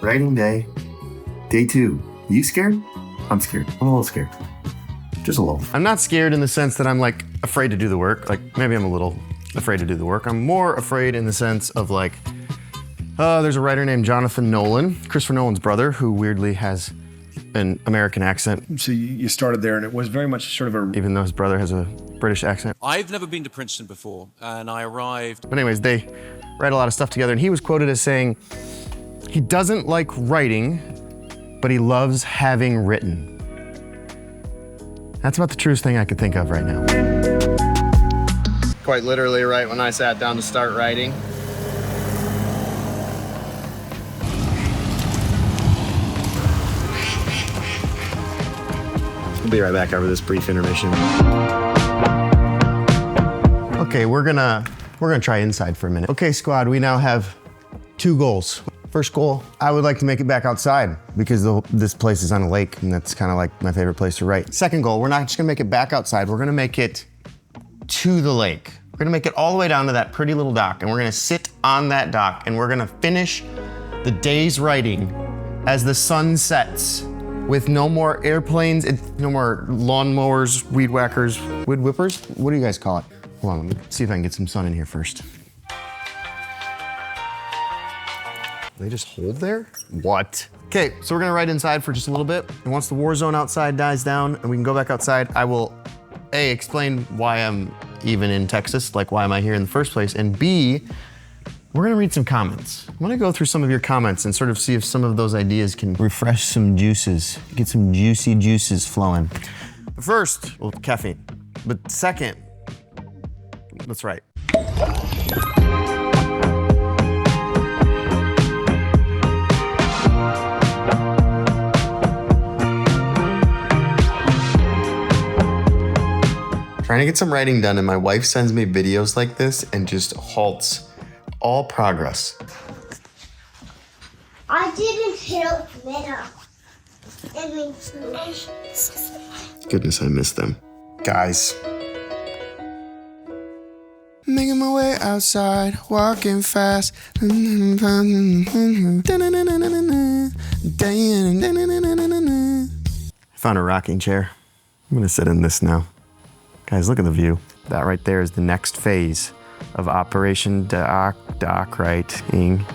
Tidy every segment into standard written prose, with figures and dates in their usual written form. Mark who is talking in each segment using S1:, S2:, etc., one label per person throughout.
S1: Writing day, day 2. Are you scared? I'm scared. I'm a little scared. Just a little.
S2: I'm not scared in the sense that I'm like afraid to do the work. Like maybe I'm a little afraid to do the work. I'm more afraid in the sense of like, there's a writer named Jonathan Nolan, Christopher Nolan's brother, who weirdly has an American accent.
S3: So you started there, and it was very much sort of a...
S2: Even though his brother has a British accent.
S4: I've never been to Princeton before, and I arrived...
S2: But anyways, they write a lot of stuff together, and he was quoted as saying, he doesn't like writing, but he loves having written. That's about the truest thing I could think of right now. Quite literally, right when I sat down to start writing, we'll be right back after this brief intermission. Okay, we're gonna try inside for a minute. Okay, squad, we now have 2 goals. First goal, I would like to make it back outside because this place is on a lake and that's kind of like my favorite place to write. Second goal, we're not just gonna make it back outside, we're gonna make it to the lake. We're gonna make it all the way down to that pretty little dock and we're gonna sit on that dock and we're gonna finish the day's writing as the sun sets with no more airplanes, no more lawnmowers, weed whackers, wood whippers. What do you guys call it? Hold on, let me see if I can get some sun in here first. They just hold there? What? Okay, so we're gonna write inside for just a little bit. And once the war zone outside dies down and we can go back outside, I will A, explain why I'm even in Texas, like why am I here in the first place? And B, we're gonna read some comments. I'm gonna go through some of your comments and sort of see if some of those ideas can refresh some juices, get some juicy juices flowing. But first, well, caffeine. But second, let's write. Trying to get some writing done and my wife sends me videos like this and just halts all progress.
S5: I didn't help Meta.
S2: Goodness, I missed them. Guys. Making my way outside, walking fast. I found a rocking chair. I'm gonna sit in this now. Guys, look at the view. That right there is the next phase of Operation Doc Writing.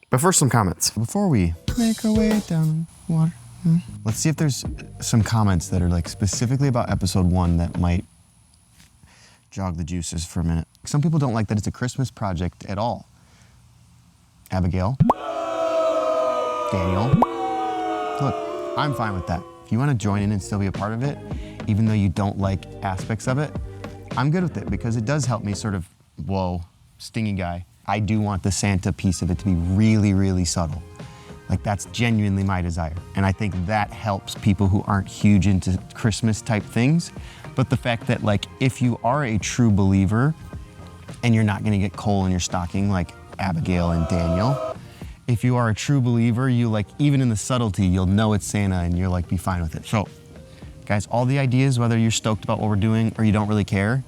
S2: But first, some comments. Before we make our way down the water, let's see if there's some comments that are like specifically about episode 1 that might jog the juices for a minute. Some people don't like that it's a Christmas project at all. Abigail. Daniel. Look, I'm fine with that. If you want to join in and still be a part of it, even though you don't like aspects of it, I'm good with it because it does help me sort of, whoa, stingy guy. I do want the Santa piece of it to be really, really subtle. Like that's genuinely my desire. And I think that helps people who aren't huge into Christmas type things. But the fact that like, if you are a true believer and you're not gonna get coal in your stocking like Abigail and Daniel, if you are a true believer, you like, even in the subtlety, you'll know it's Santa and you're like, be fine with it. So guys, all the ideas, whether you're stoked about what we're doing or you don't really care,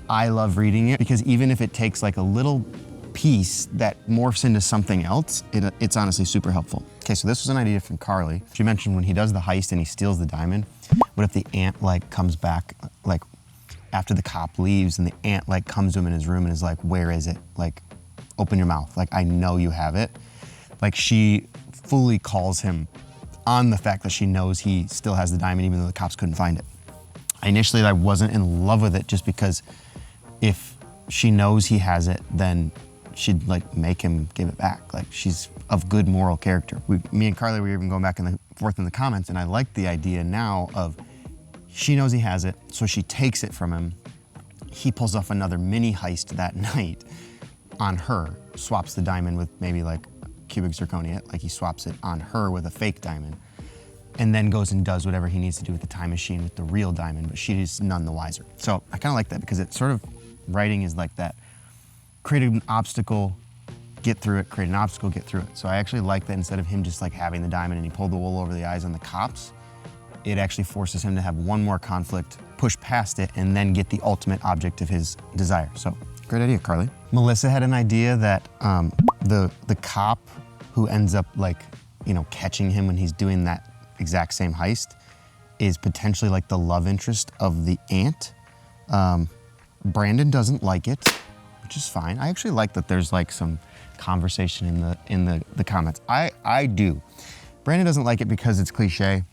S2: I love reading it because even if it takes like a little piece that morphs into something else, it's honestly super helpful. Okay, so this was an idea from Carly. She mentioned when he does the heist and he steals the diamond, what if the aunt like comes back like after the cop leaves and the aunt like comes to him in his room and is like, where is it? Like, open your mouth. Like, I know you have it. Like she fully calls him on the fact that she knows he still has the diamond even though the cops couldn't find it. Initially, I wasn't in love with it just because if she knows he has it, then she'd like make him give it back. Like she's of good moral character. Me and Carly were even going back and forth in the comments and I like the idea now of she knows he has it, so she takes it from him. He pulls off another mini heist that night on her, swaps the diamond with maybe like cubic zirconia, like he swaps it on her with a fake diamond, and then goes and does whatever he needs to do with the time machine with the real diamond, but she's none the wiser. So I kind of like that because it sort of, writing is like that, create an obstacle, get through it, create an obstacle, get through it. So I actually like that instead of him just like having the diamond and he pulled the wool over the eyes on the cops, it actually forces him to have one more conflict, push past it, and then get the ultimate object of his desire. So Great idea, Carly. Melissa had an idea that the cop who ends up like, you know, catching him when he's doing that exact same heist is potentially like the love interest of the aunt. Brandon doesn't like it, which is fine. I actually like that there's like some conversation in the comments. I do. Brandon doesn't like it because it's cliche.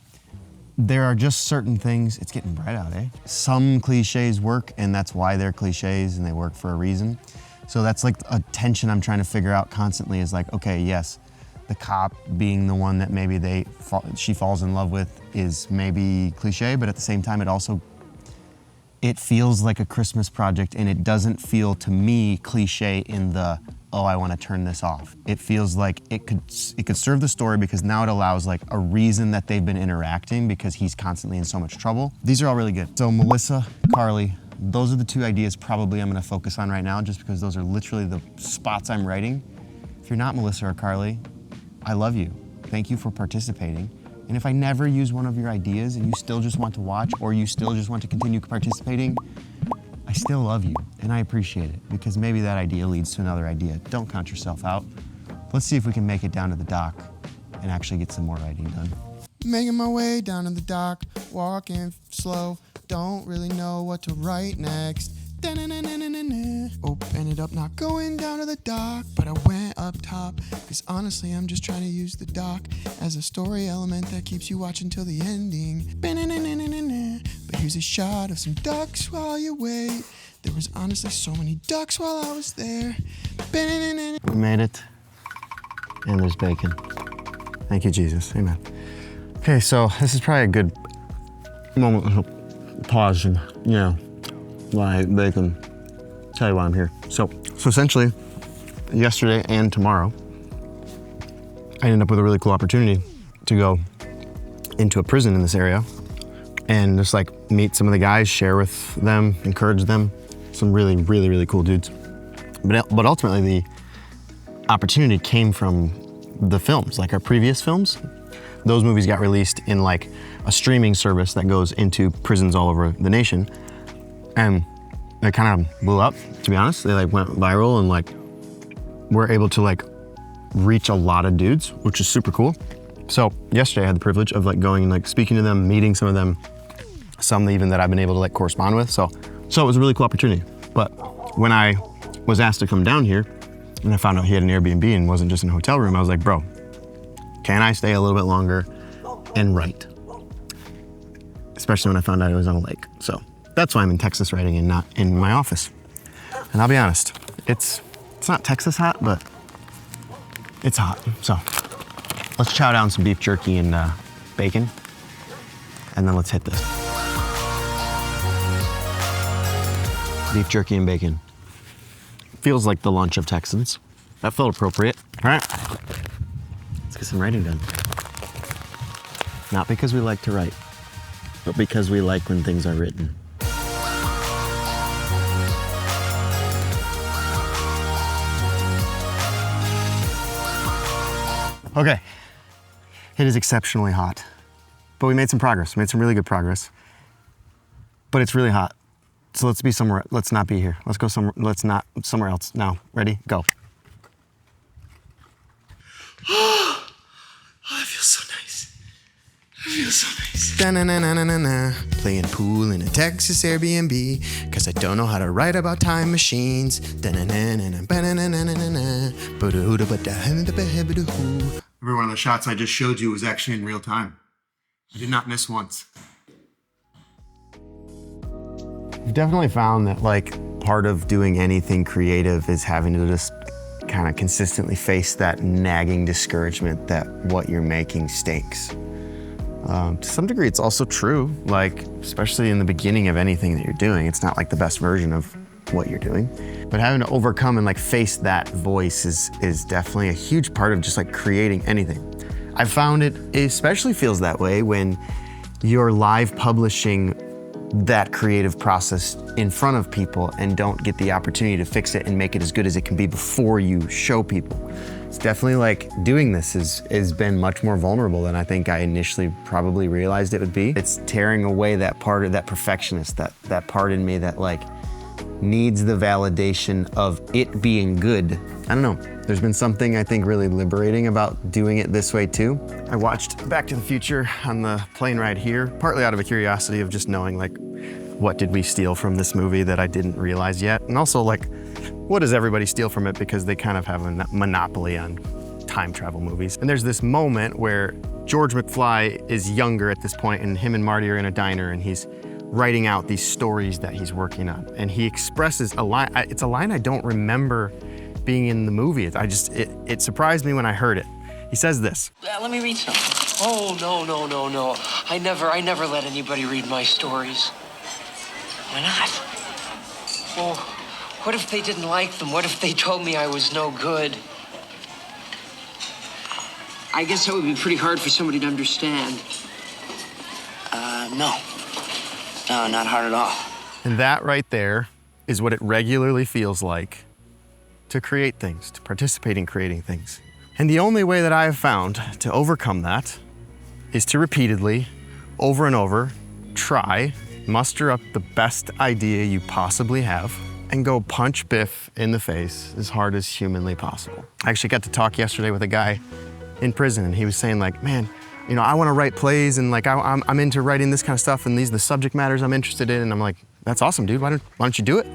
S2: There are just certain things, it's getting bright out, eh? Some cliches work, and that's why they're cliches and they work for a reason. So that's like a tension I'm trying to figure out constantly is like, okay, yes, the cop being the one that maybe she falls in love with is maybe cliche, but at the same time, it feels like a Christmas project, and it doesn't feel to me cliche in the, oh, I want to turn this off. It feels like it could serve the story because now it allows like a reason that they've been interacting because he's constantly in so much trouble. These are all really good. So Melissa, Carly, those are the two ideas probably I'm going to focus on right now just because those are literally the spots I'm writing. If you're not Melissa or Carly, I love you. Thank you for participating. And if I never use one of your ideas and you still just want to watch or you still just want to continue participating, I still love you and I appreciate it because maybe that idea leads to another idea. Don't count yourself out. Let's see if we can make it down to the dock and actually get some more writing done. Making my way down to the dock, walking slow, don't really know what to write next. Open it up, not going down to the dock, but I went up top, cause honestly I'm just trying to use the dock as a story element that keeps you watching till the ending. But here's a shot of some ducks while you wait. There was honestly so many ducks while I was there. We made it, and there's bacon. Thank you, Jesus, amen. Okay, so this is probably a good moment to pause and, you know, why they can tell you why I'm here. So essentially, yesterday and tomorrow, I ended up with a really cool opportunity to go into a prison in this area and just like meet some of the guys, share with them, encourage them. Some really, really, really cool dudes. But ultimately, the opportunity came from the films, like our previous films. Those movies got released in like a streaming service that goes into prisons all over the nation. And they kind of blew up, to be honest. They like went viral and like were able to like reach a lot of dudes, which is super cool. So yesterday I had the privilege of like going and like speaking to them, meeting some of them, some even that I've been able to like correspond with. So it was a really cool opportunity. But when I was asked to come down here and I found out he had an Airbnb and wasn't just in a hotel room, I was like, bro, can I stay a little bit longer and write? Especially when I found out it was on a lake. So that's why I'm in Texas writing and not in my office. And I'll be honest, it's not Texas hot, but it's hot. So let's chow down some beef jerky and bacon, and then let's hit this. Beef jerky and bacon. Feels like the lunch of Texans. That felt appropriate. All right, let's get some writing done. Not because we like to write, but because we like when things are written. Okay, it is exceptionally hot, but we made some progress. We made some really good progress, but it's really hot. So let's not be here. Let's go somewhere else. Now, ready, go. Oh, that feels so nice. It feels so nice. Da-na-na-na-na-na. Playing pool in a Texas Airbnb, cause I don't know how to write about time machines. Every one of the shots I just showed you was actually in real time. I did not miss once. I've definitely found that like part of doing anything creative is having to just kind of consistently face that nagging discouragement that what you're making stinks. To some degree, it's also true, like, especially in the beginning of anything that you're doing, it's not like the best version of what you're doing. But having to overcome and like face that voice is definitely a huge part of just like creating anything. I've found it especially feels that way when you're live publishing that creative process in front of people and don't get the opportunity to fix it and make it as good as it can be before you show people. It's definitely like doing this has been much more vulnerable than I think I initially probably realized it would be. It's tearing away that part of that perfectionist, that part in me that like needs the validation of it being good. I don't know. There's been something I think really liberating about doing it this way too. I watched Back to the Future on the plane ride here, partly out of a curiosity of just knowing like, what did we steal from this movie that I didn't realize yet? And also like, what does everybody steal from it? Because they kind of have a monopoly on time travel movies. And there's this moment where George McFly is younger at this point and him and Marty are in a diner and he's writing out these stories that he's working on. And he expresses a line, it's a line I don't remember being in the movie. It surprised me when I heard it. He says this.
S6: Let me read some. Oh, no. I never let anybody read my stories. Why not? Well, what if they didn't like them? What if they told me I was no good? I guess that would be pretty hard for somebody to understand. No. No, not hard at all.
S2: And that right there is what it regularly feels like to create things, to participate in creating things. And the only way that I have found to overcome that is to repeatedly, over and over, try, muster up the best idea you possibly have, and go punch Biff in the face as hard as humanly possible. I actually got to talk yesterday with a guy in prison, and he was saying like, man, you know, I want to write plays, and like I'm into writing this kind of stuff, and these are the subject matters I'm interested in. And I'm like, that's awesome, dude. Why don't you do it?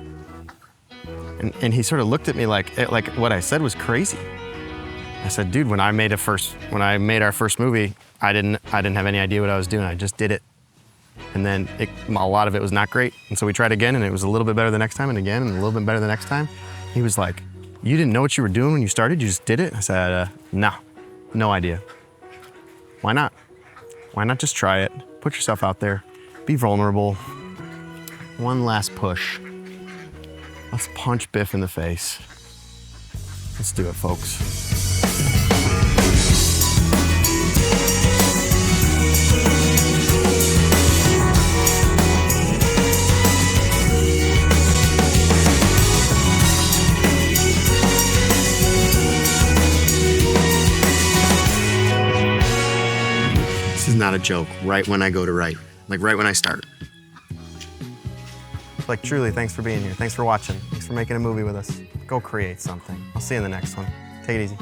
S2: And he sort of looked at me like what I said was crazy. I said, dude, when I made our first movie, I didn't have any idea what I was doing. I just did it. And then a lot of it was not great. And so we tried again, and it was a little bit better the next time, and again, and a little bit better the next time. He was like, you didn't know what you were doing when you started? You just did it? I said, no idea. Why not? Why not just try it? Put yourself out there. Be vulnerable. One last push. Let's punch Biff in the face. Let's do it, folks. This is not a joke, right when I go to write, like right when I start. Like truly, thanks for being here. Thanks for watching. Thanks for making a movie with us. Go create something. I'll see you in the next one. Take it easy.